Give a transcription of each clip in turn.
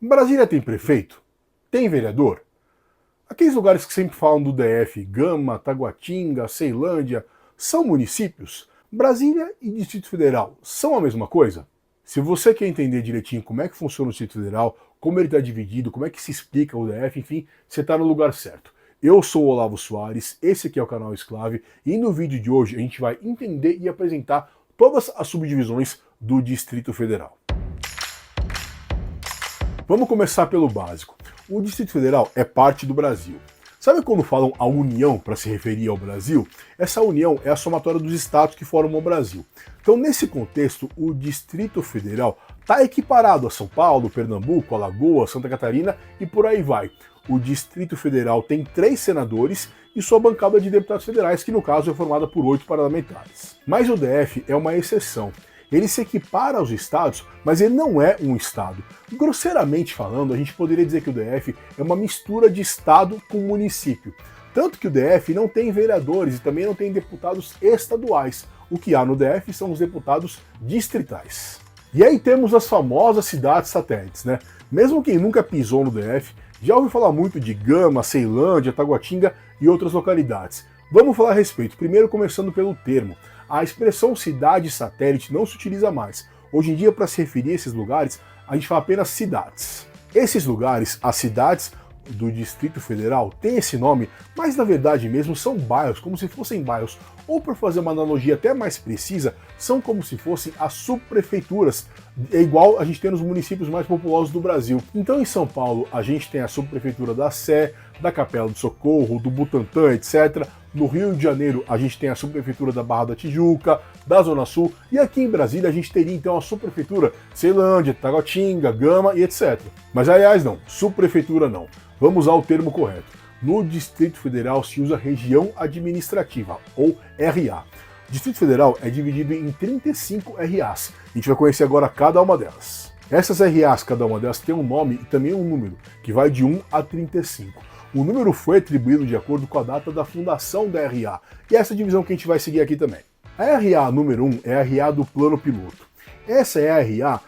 Brasília tem prefeito? Tem vereador? Aqueles lugares que sempre falam do DF, Gama, Taguatinga, Ceilândia, são municípios? Brasília e Distrito Federal são a mesma coisa? Se você quer entender direitinho como é que funciona o Distrito Federal, como ele está dividido, como é que se explica o DF, enfim, você está no lugar certo. Eu sou o Olavo Soares, esse aqui é o canal Exclave, e no vídeo de hoje a gente vai entender e apresentar todas as subdivisões do Distrito Federal. Vamos começar pelo básico. O Distrito Federal é parte do Brasil. Sabe quando falam a União para se referir ao Brasil? Essa união é a somatória dos estados que formam o Brasil. Então, nesse contexto, o Distrito Federal está equiparado a São Paulo, Pernambuco, Alagoas, Santa Catarina e por aí vai. O Distrito Federal tem 3 senadores e sua bancada de deputados federais, que no caso é formada por 8 parlamentares. Mas o DF é uma exceção. Ele se equipara aos estados, mas ele não é um estado. Grosseiramente falando, a gente poderia dizer que o DF é uma mistura de estado com município. Tanto que o DF não tem vereadores e também não tem deputados estaduais. O que há no DF são os deputados distritais. E aí temos as famosas cidades satélites, né? Mesmo quem nunca pisou no DF, já ouviu falar muito de Gama, Ceilândia, Taguatinga e outras localidades. Vamos falar a respeito, primeiro começando pelo termo. A expressão cidade satélite não se utiliza mais. Hoje em dia, para se referir a esses lugares, a gente fala apenas cidades. Esses lugares, as cidades do Distrito Federal, têm esse nome, mas na verdade mesmo são bairros, como se fossem bairros. Ou, para fazer uma analogia até mais precisa, são como se fossem as subprefeituras. É igual a gente tem nos municípios mais populosos do Brasil. Então, em São Paulo, a gente tem a subprefeitura da Sé, da Capela do Socorro, do Butantã, etc. No Rio de Janeiro, a gente tem a subprefeitura da Barra da Tijuca, da Zona Sul, e aqui em Brasília a gente teria então a subprefeitura Ceilândia, Taguatinga, Gama e etc. Mas aliás não, subprefeitura não. Vamos usar o termo correto. No Distrito Federal se usa região administrativa, ou RA. O Distrito Federal é dividido em 35 RAs. A gente vai conhecer agora cada uma delas. Essas RAs, cada uma delas, tem um nome e também um número, que vai de 1 a 35. O número foi atribuído de acordo com a data da fundação da RA, e essa divisão que a gente vai seguir aqui também. A RA número 1 é a RA do Plano Piloto. Essa é a RA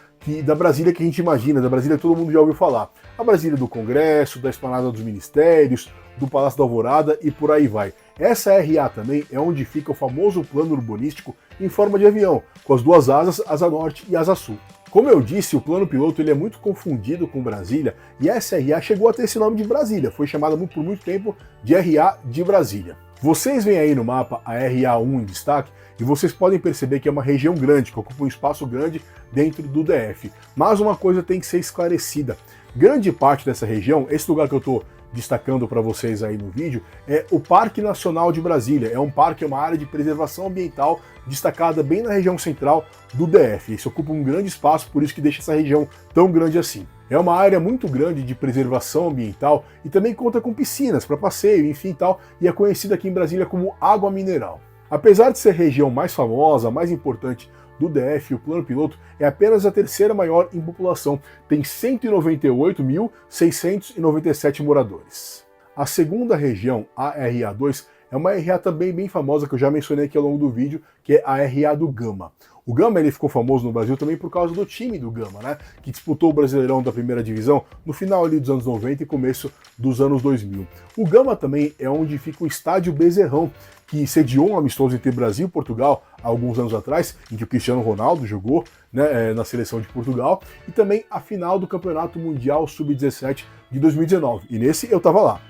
da Brasília que a gente imagina, da Brasília que todo mundo já ouviu falar. A Brasília do Congresso, da Esplanada dos Ministérios, do Palácio da Alvorada e por aí vai. Essa RA também é onde fica o famoso plano urbanístico em forma de avião, com as duas asas, asa norte e asa sul. Como eu disse, o plano piloto ele é muito confundido com Brasília, e essa RA chegou a ter esse nome de Brasília, foi chamada por muito tempo de RA de Brasília. Vocês veem aí no mapa a RA1 em destaque, e vocês podem perceber que é uma região grande, que ocupa um espaço grande dentro do DF. Mas uma coisa tem que ser esclarecida. Grande parte dessa região, esse lugar que eu estou destacando para vocês aí no vídeo, é o Parque Nacional de Brasília. É um parque, é uma área de preservação ambiental destacada bem na região central do DF. Isso ocupa um grande espaço, por isso que deixa essa região tão grande assim. É uma área muito grande de preservação ambiental e também conta com piscinas para passeio, enfim e tal, e é conhecida aqui em Brasília como água mineral. Apesar de ser a região mais famosa, mais importante do DF, o Plano Piloto é apenas a terceira maior em população, tem 198.697 moradores. A segunda região, a RA2, é uma RA também bem famosa que eu já mencionei aqui ao longo do vídeo, que é a RA do Gama. O Gama ele ficou famoso no Brasil também por causa do time do Gama, né? Que disputou o Brasileirão da primeira divisão no final ali dos anos 90 e começo dos anos 2000. O Gama também é onde fica o Estádio Bezerrão, que sediou um amistoso entre Brasil e Portugal há alguns anos atrás, em que o Cristiano Ronaldo jogou, né, na seleção de Portugal, e também a final do Campeonato Mundial Sub-17 de 2019. E nesse eu tava lá.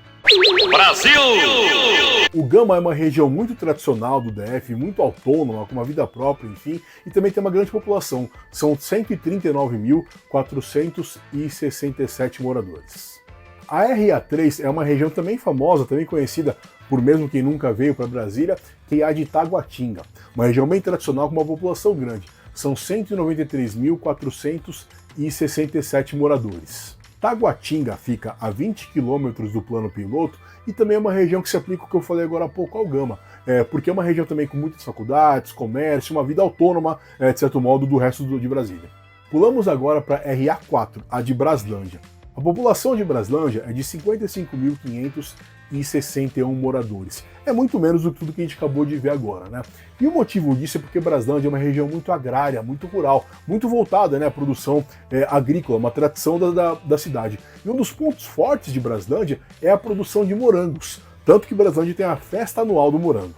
Brasil! O Gama é uma região muito tradicional do DF, muito autônoma, com uma vida própria, enfim, e também tem uma grande população. São 139.467 moradores. A RA3 é uma região também famosa, também conhecida por mesmo quem nunca veio para Brasília, que é a de Taguatinga. Uma região bem tradicional com uma população grande. São 193.467 moradores. Taguatinga fica a 20 quilômetros do Plano Piloto e também é uma região que se aplica o que eu falei agora há pouco ao Gama, porque é uma região também com muitas faculdades, comércio, uma vida autônoma, de certo modo, do resto de Brasília. Pulamos agora para RA4, a de Braslândia. A população de Braslândia é de 55.500 261 moradores. É muito menos do que tudo que a gente acabou de ver agora, né? E o motivo disso é porque Braslândia é uma região muito agrária, muito rural, muito voltada, né, à produção agrícola, uma tradição da cidade. E um dos pontos fortes de Braslândia é a produção de morangos, tanto que Braslândia tem a festa anual do morango.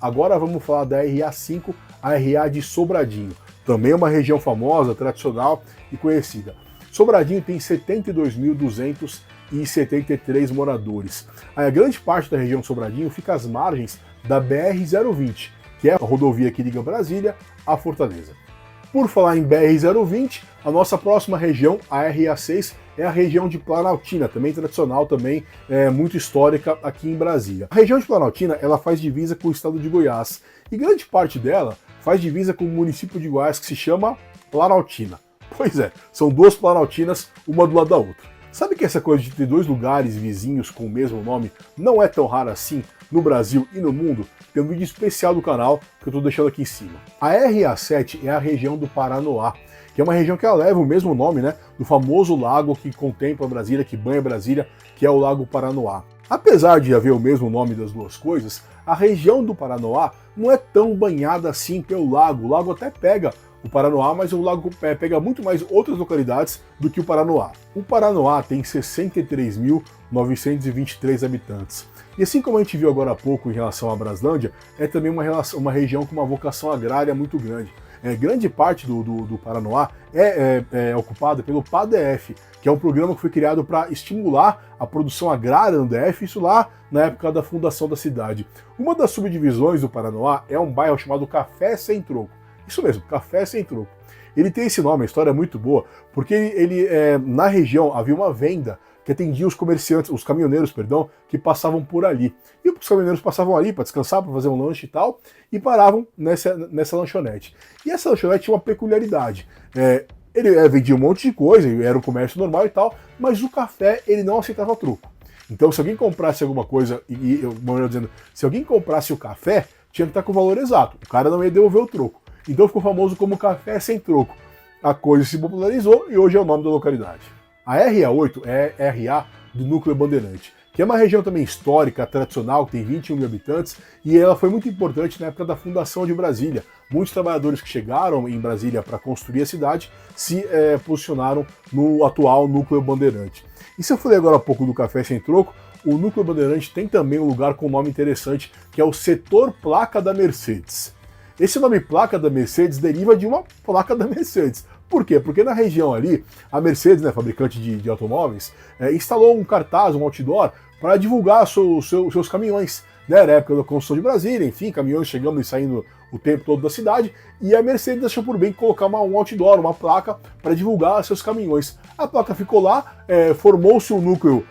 Agora vamos falar da RA5, a RA de Sobradinho. Também é uma região famosa, tradicional e conhecida. Sobradinho tem 72.273 moradores. A grande parte da região de Sobradinho fica às margens da BR-020, que é a rodovia que liga Brasília a Fortaleza. Por falar em BR-020, a nossa próxima região, a RA6, é a região de Planaltina, também tradicional, também muito histórica aqui em Brasília. A região de Planaltina, ela faz divisa com o estado de Goiás, e grande parte dela faz divisa com o município de Goiás que se chama Planaltina. Pois é, são duas Planaltinas, uma do lado da outra. Sabe que essa coisa de ter dois lugares vizinhos com o mesmo nome não é tão rara assim no Brasil e no mundo? Tem um vídeo especial do canal que eu estou deixando aqui em cima. A RA7 é a região do Paranoá, que é uma região que ela leva o mesmo nome, né, do famoso lago que contempla Brasília, que banha Brasília, que é o Lago Paranoá. Apesar de haver o mesmo nome das duas coisas, a região do Paranoá não é tão banhada assim pelo lago. O lago até pega o Paranoá, mas o lago pega muito mais outras localidades do que o Paranoá. O Paranoá tem 63.923 habitantes. E assim como a gente viu agora há pouco em relação à Braslândia, é também uma região com uma vocação agrária muito grande. Grande parte do Paranoá é ocupada pelo PADF, que é um programa que foi criado para estimular a produção agrária no DF, isso lá na época da fundação da cidade. Uma das subdivisões do Paranoá é um bairro chamado Café Sem Troco. Isso mesmo, Café Sem Troco. Ele tem esse nome, a história é muito boa, porque na região havia uma venda que atendia os comerciantes, os caminhoneiros, perdão, que passavam por ali. E os caminhoneiros passavam ali para descansar, para fazer um lanche e tal, e paravam nessa lanchonete. E essa lanchonete tinha uma peculiaridade. Ele vendia um monte de coisa, era um comércio normal e tal, mas o café ele não aceitava troco. Então, se alguém comprasse alguma coisa, se alguém comprasse o café, tinha que estar com o valor exato. O cara não ia devolver o troco. Então ficou famoso como Café Sem Troco. A coisa se popularizou e hoje é o nome da localidade. A RA8 é a RA do Núcleo Bandeirante, que é uma região também histórica, tradicional, que tem 21 mil habitantes, e ela foi muito importante na época da fundação de Brasília. Muitos trabalhadores que chegaram em Brasília para construir a cidade se posicionaram no atual Núcleo Bandeirante. E se eu falei agora há pouco do Café Sem Troco, o Núcleo Bandeirante tem também um lugar com um nome interessante, que é o Setor Placa da Mercedes. Esse nome Placa da Mercedes deriva de uma placa da Mercedes. Por quê? Porque na região ali, a Mercedes, né, fabricante de automóveis, instalou um cartaz, um outdoor, para divulgar seus caminhões. Né, na época da construção de Brasília, enfim, caminhões chegando e saindo o tempo todo da cidade, e a Mercedes achou por bem colocar um outdoor, uma placa, para divulgar seus caminhões. A placa ficou lá, formou-se um núcleo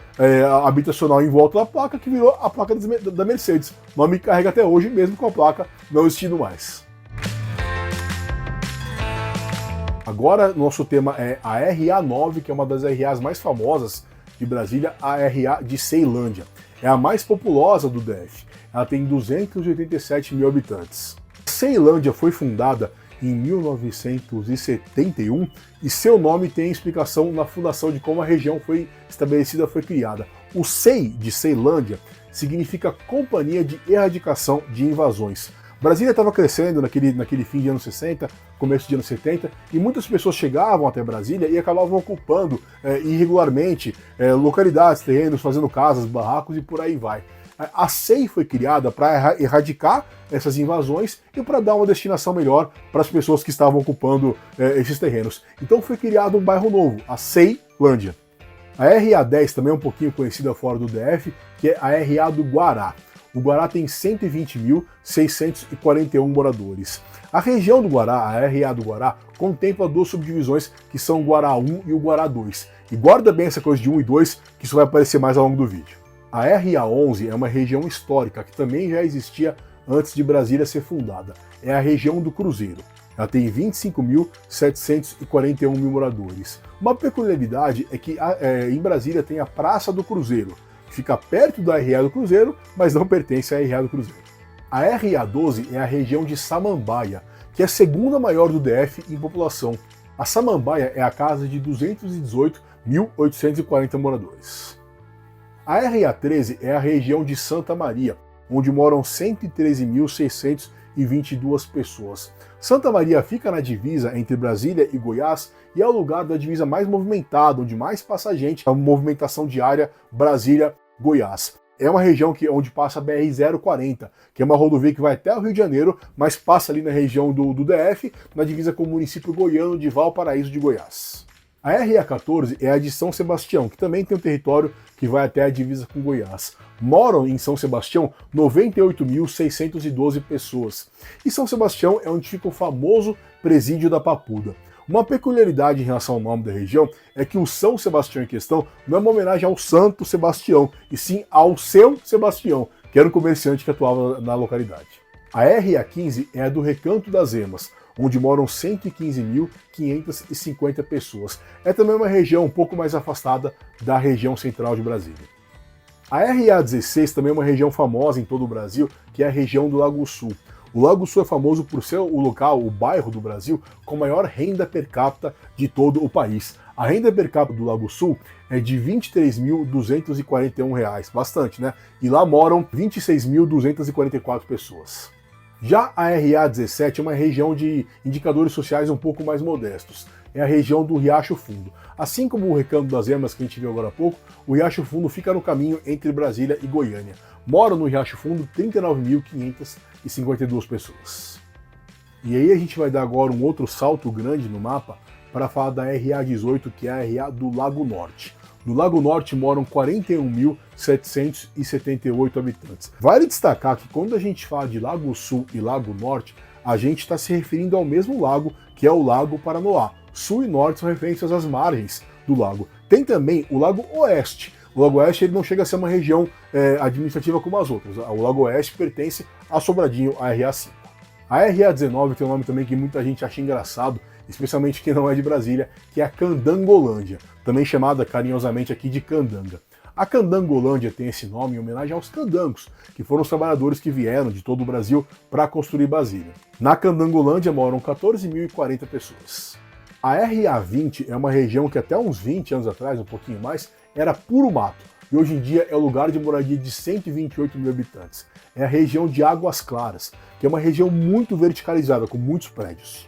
habitacional em volta da placa, que virou a placa da Mercedes. O nome carrega até hoje, mesmo com a placa não existindo mais. Agora, nosso tema é a RA9, que é uma das RAs mais famosas de Brasília, a RA de Ceilândia. É a mais populosa do DF. Ela tem 287 mil habitantes. Ceilândia foi fundada em 1971 e seu nome tem explicação na fundação de como a região foi estabelecida, foi criada. O CEI de Ceilândia significa Companhia de Erradicação de Invasões. Brasília estava crescendo naquele fim de anos 60, começo de anos 70, e muitas pessoas chegavam até Brasília e acabavam ocupando irregularmente localidades, terrenos, fazendo casas, barracos e por aí vai. A CEI foi criada para erradicar essas invasões e para dar uma destinação melhor para as pessoas que estavam ocupando esses terrenos. Então foi criado um bairro novo, a Ceilândia. A RA10 também é um pouquinho conhecida fora do DF, que é a RA do Guará. O Guará tem 120.641 moradores. A região do Guará, a RA do Guará, contempla duas subdivisões que são o Guará 1 e o Guará 2. E guarda bem essa coisa de 1 e 2, que isso vai aparecer mais ao longo do vídeo. A RA11 é uma região histórica que também já existia antes de Brasília ser fundada. É a região do Cruzeiro. Ela tem 25.741 moradores. Uma peculiaridade é que em Brasília tem a Praça do Cruzeiro, que fica perto da RA do Cruzeiro, mas não pertence à RA do Cruzeiro. A RA12 é a região de Samambaia, que é a segunda maior do DF em população. A Samambaia é a casa de 218.840 moradores. A RA13 é a região de Santa Maria, onde moram 113.622 pessoas. Santa Maria fica na divisa entre Brasília e Goiás e é o lugar da divisa mais movimentada, onde mais passa gente, a movimentação diária Brasília-Goiás. É uma região onde passa a BR-040, que é uma rodovia que vai até o Rio de Janeiro, mas passa ali na região do DF, na divisa com o município goiano de Valparaíso de Goiás. A RA14 é a de São Sebastião, que também tem um território que vai até a divisa com Goiás. Moram em São Sebastião 98.612 pessoas. E São Sebastião é onde fica o famoso Presídio da Papuda. Uma peculiaridade em relação ao nome da região é que o São Sebastião em questão não é uma homenagem ao Santo Sebastião, e sim ao seu Sebastião, que era um comerciante que atuava na localidade. A RA15 é a do Recanto das Emas, onde moram 115.550 pessoas. É também uma região um pouco mais afastada da região central de Brasília. A RA16 também é uma região famosa em todo o Brasil, que é a região do Lago Sul. O Lago Sul é famoso por ser o local, o bairro do Brasil com maior renda per capita de todo o país. A renda per capita do Lago Sul é de R$ 23.241, bastante, né? E lá moram 26.244 pessoas. Já a RA17 é uma região de indicadores sociais um pouco mais modestos. É a região do Riacho Fundo. Assim como o Recanto das Emas que a gente viu agora há pouco, o Riacho Fundo fica no caminho entre Brasília e Goiânia. Moram no Riacho Fundo 39.552 pessoas. E aí a gente vai dar agora um outro salto grande no mapa para falar da RA18, que é a RA do Lago Norte. No Lago Norte moram 41.778 habitantes. Vale destacar que quando a gente fala de Lago Sul e Lago Norte, a gente está se referindo ao mesmo lago, que é o Lago Paranoá. Sul e Norte são referências às margens do lago. Tem também o Lago Oeste. O Lago Oeste ele não chega a ser uma região administrativa como as outras. O Lago Oeste pertence a Sobradinho, a RA5. A RA19 tem um nome também que muita gente acha engraçado, especialmente quem não é de Brasília, que é a Candangolândia, também chamada carinhosamente aqui de Candanga. A Candangolândia tem esse nome em homenagem aos candangos, que foram os trabalhadores que vieram de todo o Brasil para construir Brasília. Na Candangolândia moram 14.040 pessoas. A RA20 é uma região que até uns 20 anos atrás, um pouquinho mais, era puro mato, e hoje em dia é o lugar de moradia de 128 mil habitantes. É a região de Águas Claras, que é uma região muito verticalizada, com muitos prédios.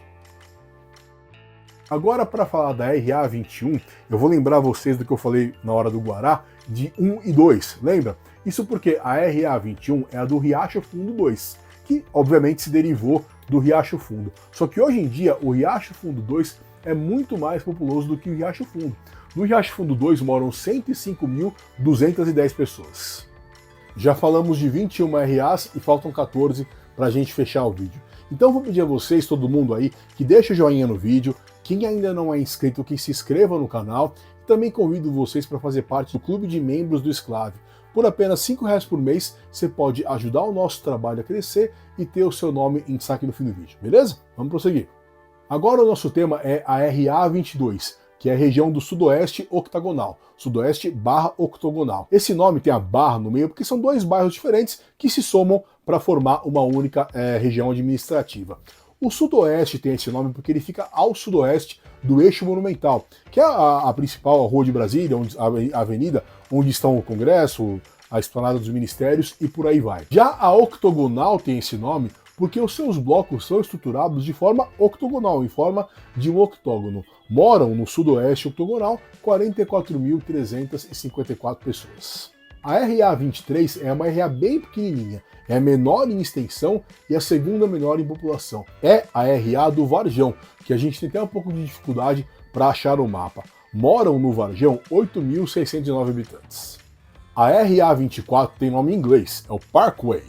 Agora, para falar da RA21, eu vou lembrar vocês do que eu falei na hora do Guará, de 1 e 2, lembra? Isso porque a RA21 é a do Riacho Fundo 2, que obviamente se derivou do Riacho Fundo. Só que hoje em dia o Riacho Fundo 2 é muito mais populoso do que o Riacho Fundo. No Riacho Fundo 2 moram 105.210 pessoas. Já falamos de 21 RAs e faltam 14 para a gente fechar o vídeo. Então eu vou pedir a vocês, todo mundo aí, que deixe o joinha no vídeo. Quem ainda não é inscrito, que se inscreva no canal. Também convido vocês para fazer parte do clube de membros do Exclave. Por apenas R$ 5 por mês, você pode ajudar o nosso trabalho a crescer e ter o seu nome em destaque no fim do vídeo, beleza? Vamos prosseguir. Agora o nosso tema é a RA22, que é a região do Sudoeste Octagonal, Sudoeste barra Octogonal. Esse nome tem a barra no meio porque são dois bairros diferentes que se somam para formar uma única região administrativa. O Sudoeste tem esse nome porque ele fica ao sudoeste do Eixo Monumental, que é a principal rua de Brasília, a avenida onde estão o Congresso, a esplanada dos ministérios e por aí vai. Já a Octogonal tem esse nome porque os seus blocos são estruturados de forma octogonal, em forma de um octógono. Moram no Sudoeste Octogonal 44.354 pessoas. A RA23 é uma RA bem pequenininha, é a menor em extensão e a segunda menor em população. É a RA do Varjão, que a gente tem até um pouco de dificuldade para achar o mapa. Moram no Varjão 8.609 habitantes. A RA24 tem nome em inglês, é o Parkway.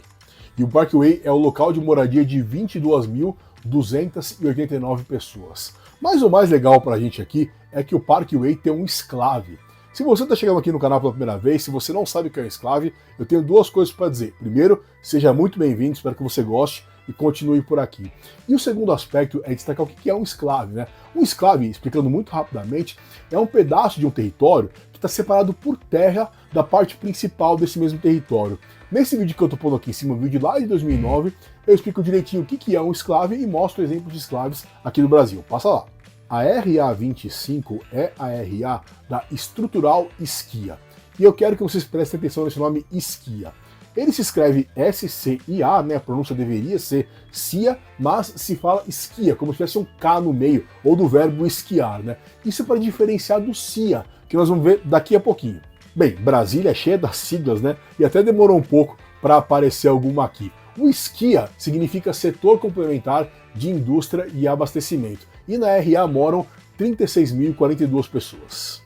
E o Parkway é o local de moradia de 22.289 pessoas. Mas o mais legal para a gente aqui é que o Parkway tem um exclave. Se você está chegando aqui no canal pela primeira vez, se você não sabe o que é um exclave, eu tenho duas coisas para dizer. Primeiro, seja muito bem-vindo, espero que você goste e continue por aqui. E o segundo aspecto é destacar o que é um exclave, né? Um exclave, explicando muito rapidamente, é um pedaço de um território que está separado por terra da parte principal desse mesmo território. Nesse vídeo que eu estou pondo aqui em cima, um vídeo lá de 2009, eu explico direitinho o que é um exclave e mostro exemplos de exclaves aqui no Brasil. Passa lá. A RA25 é a RA da Estrutural Esquia. e eu quero que vocês prestem atenção nesse nome Skia. Ele se escreve S-C-I-A, né? A pronúncia deveria ser Cia, mas se fala Skia, como se tivesse um K no meio, ou do verbo esquiar, né? Isso é para diferenciar do Cia, que nós vamos ver daqui a pouquinho. Bem, Brasília é cheia das siglas, né? E até demorou um pouco para aparecer alguma aqui. O Skia significa Setor Complementar de Indústria e Abastecimento, e na RA moram 36.042 pessoas.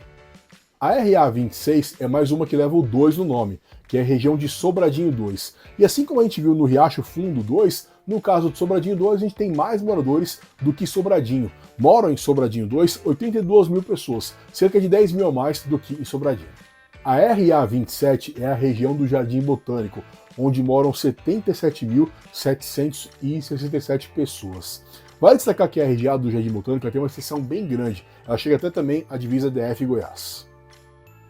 A RA 26 é mais uma que leva o 2 no nome, que é a região de Sobradinho 2. E assim como a gente viu no Riacho Fundo 2, no caso de Sobradinho 2 a gente tem mais moradores do que Sobradinho. Moram em Sobradinho 2 82 mil pessoas, cerca de 10 mil a mais do que em Sobradinho. A RA 27 é a região do Jardim Botânico, onde moram 77.767 pessoas. Vale destacar que a RA do Jardim Botânico tem uma extensão bem grande, ela chega até também à divisa DF Goiás.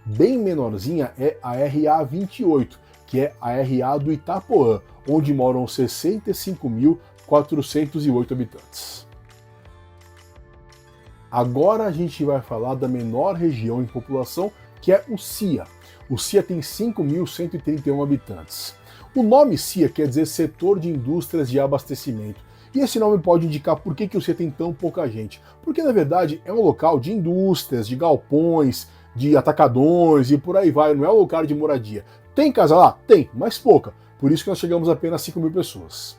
Bem menorzinha é a RA 28, que é a RA do Itapoã, onde moram 65.408 habitantes. Agora a gente vai falar da menor região em população, que é o Cia. O Cia tem 5.131 habitantes. O nome Cia quer dizer Setor de Indústrias de Abastecimento. E esse nome pode indicar por que o Cia tem tão pouca gente. Porque, na verdade, é um local de indústrias, de galpões, de atacadões e por aí vai, não é um lugar de moradia. Tem casa lá? Tem, mas pouca. Por isso que nós chegamos a apenas 5 mil pessoas.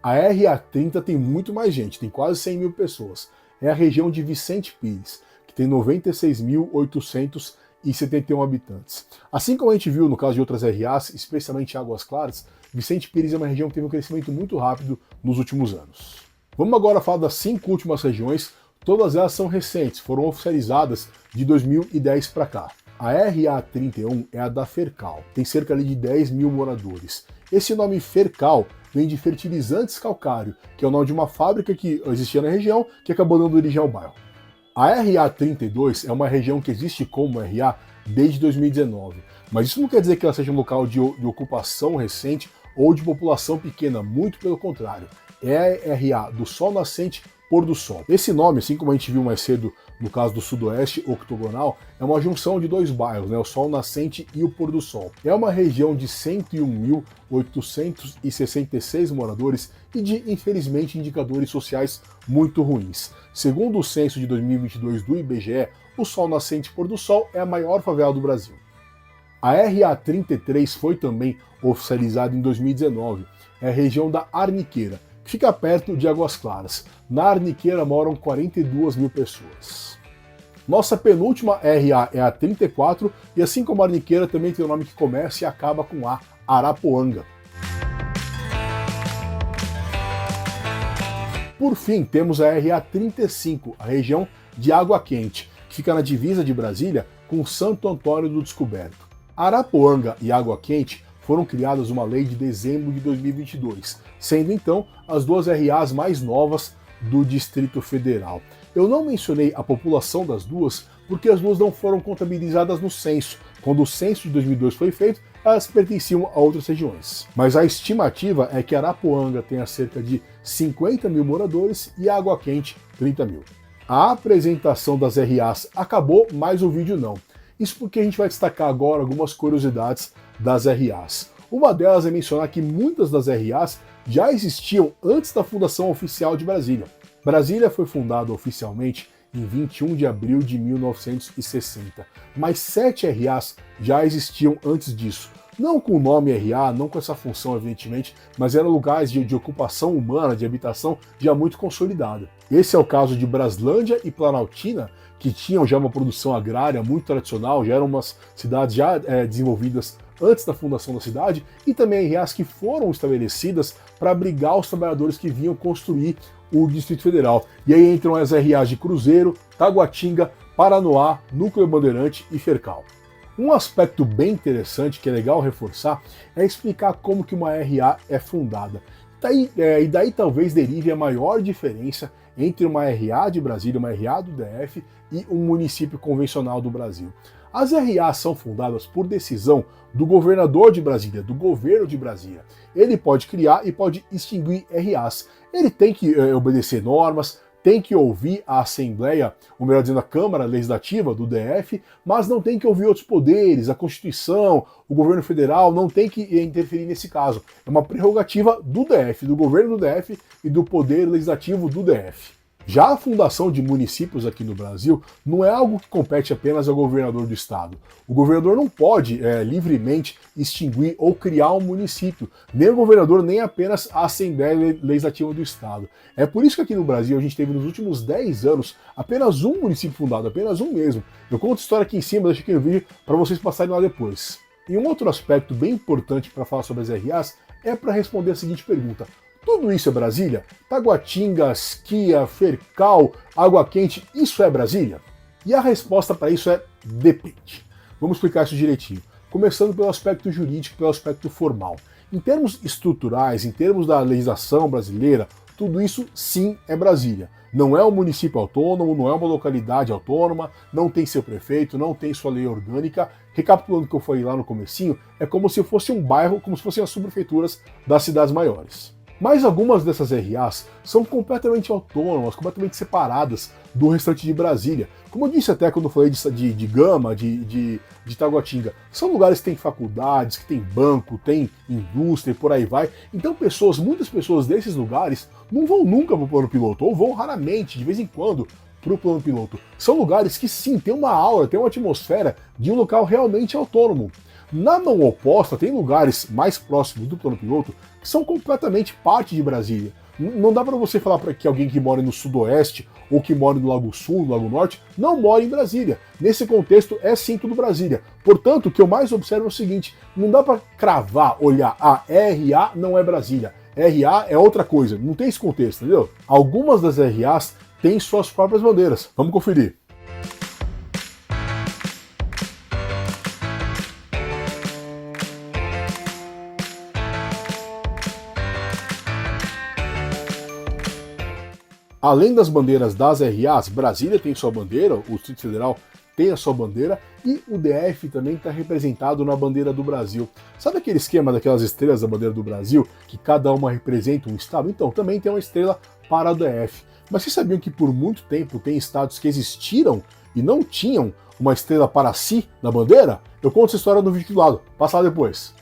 A RA 30 tem muito mais gente, tem quase 100 mil pessoas. É a região de Vicente Pires, que tem 96.871 habitantes. Assim como a gente viu no caso de outras RAs, especialmente Águas Claras, Vicente Pires é uma região que teve um crescimento muito rápido nos últimos anos. Vamos agora falar das 5 últimas regiões. Todas elas são recentes, foram oficializadas de 2010 para cá. A RA 31 é a da Fercal, tem cerca de 10 mil moradores. Esse nome Fercal vem de fertilizantes calcário, que é o nome de uma fábrica que existia na região, que acabou dando origem ao bairro. A RA 32 é uma região que existe como RA desde 2019, mas isso não quer dizer que ela seja um local de ocupação recente ou de população pequena, muito pelo contrário. É a RA do Sol Nascente Pôr do Sol. Esse nome, assim como a gente viu mais cedo no caso do Sudoeste Octogonal, é uma junção de dois bairros, né, o Sol Nascente e o Pôr do Sol. É uma região de 101.866 moradores e de, infelizmente, indicadores sociais muito ruins. Segundo o censo de 2022 do IBGE, o Sol Nascente Pôr do Sol é a maior favela do Brasil. A RA 33 foi também oficializada em 2019, é a região da Arniqueira, que fica perto de Águas Claras. Na Arniqueira moram 42 mil pessoas. Nossa penúltima RA é a 34, e assim como a Arniqueira também tem um nome que começa e acaba com A, Arapuanga. Por fim, temos a RA 35, a região de Água Quente, que fica na divisa de Brasília com Santo Antônio do Descoberto. Arapuanga e Água Quente foram criadas uma lei de dezembro de 2022, sendo então as duas RAs mais novas do Distrito Federal. Eu não mencionei a população das duas porque as duas não foram contabilizadas no censo. Quando o censo de 2002 foi feito, elas pertenciam a outras regiões. Mas a estimativa é que Arapuanga tenha cerca de 50 mil moradores e Água Quente 30 mil. A apresentação das RAs acabou, mas o vídeo não. Isso porque a gente vai destacar agora algumas curiosidades das RAs. Uma delas é mencionar que muitas das RAs já existiam antes da fundação oficial de Brasília. Brasília foi fundada oficialmente em 21 de abril de 1960, mas 7 RAs já existiam antes disso. Não com o nome RA, não com essa função, evidentemente, mas eram lugares de ocupação humana, de habitação já muito consolidada. Esse é o caso de Braslândia e Planaltina, que tinham já uma produção agrária muito tradicional, já eram umas cidades já desenvolvidas antes da fundação da cidade, e também RAs que foram estabelecidas para abrigar os trabalhadores que vinham construir o Distrito Federal. E aí entram as RAs de Cruzeiro, Taguatinga, Paranoá, Núcleo Bandeirante e Fercal. Um aspecto bem interessante, que é legal reforçar, é explicar como que uma RA é fundada. E daí talvez derive a maior diferença entre uma RA de Brasília, uma RA do DF e um município convencional do Brasil. As RAs são fundadas por decisão do governador de Brasília, do governo de Brasília. Ele pode criar e pode extinguir RAs. Ele tem que obedecer normas, tem que ouvir a Assembleia, ou melhor dizendo, a Câmara Legislativa do DF, mas não tem que ouvir outros poderes, a Constituição, o governo federal, não tem que interferir nesse caso. É uma prerrogativa do DF, do governo do DF e do Poder Legislativo do DF. Já a fundação de municípios aqui no Brasil não é algo que compete apenas ao governador do estado. O governador não pode livremente extinguir ou criar um município, nem o governador, nem apenas a Assembleia Legislativa do estado. É por isso que aqui no Brasil a gente teve nos últimos 10 anos apenas um município fundado, apenas um mesmo. Eu conto a história aqui em cima, deixo aqui no vídeo para vocês passarem lá depois. E um outro aspecto bem importante para falar sobre as RAs é para responder a seguinte pergunta: tudo isso é Brasília? Taguatinga, Asquia, Fercal, Água Quente, isso é Brasília? E a resposta para isso é depende. Vamos explicar isso direitinho. Começando pelo aspecto jurídico, pelo aspecto formal. Em termos estruturais, em termos da legislação brasileira, tudo isso sim é Brasília. Não é um município autônomo, não é uma localidade autônoma, não tem seu prefeito, não tem sua lei orgânica. Recapitulando o que eu falei lá no comecinho, é como se fosse um bairro, como se fossem as subprefeituras das cidades maiores. Mas algumas dessas RAs são completamente autônomas, completamente separadas do restante de Brasília. Como eu disse até quando eu falei de Gama, de Taguatinga, são lugares que têm faculdades, que tem banco, tem indústria e por aí vai. Então muitas pessoas desses lugares não vão nunca para o plano piloto, ou vão raramente, de vez em quando, para o plano piloto. São lugares que sim, tem uma aura, tem uma atmosfera de um local realmente autônomo. Na mão oposta, tem lugares mais próximos do plano piloto que são completamente parte de Brasília. Não dá para você falar para que alguém que mora no sudoeste ou que mora no Lago Sul, no Lago Norte, não mora em Brasília. Nesse contexto, é sim tudo Brasília. Portanto, o que eu mais observo é o seguinte: não dá para cravar, olhar, RA não é Brasília, RA é outra coisa. Não tem esse contexto, entendeu? Algumas das RAs têm suas próprias bandeiras. Vamos conferir. Além das bandeiras das RAs, Brasília tem sua bandeira, o Distrito Federal tem a sua bandeira e o DF também está representado na bandeira do Brasil. Sabe aquele esquema daquelas estrelas da bandeira do Brasil, que cada uma representa um estado? Então, também tem uma estrela para o DF. Mas vocês sabiam que por muito tempo tem estados que existiram e não tinham uma estrela para si na bandeira? Eu conto essa história no vídeo do lado, passa lá depois.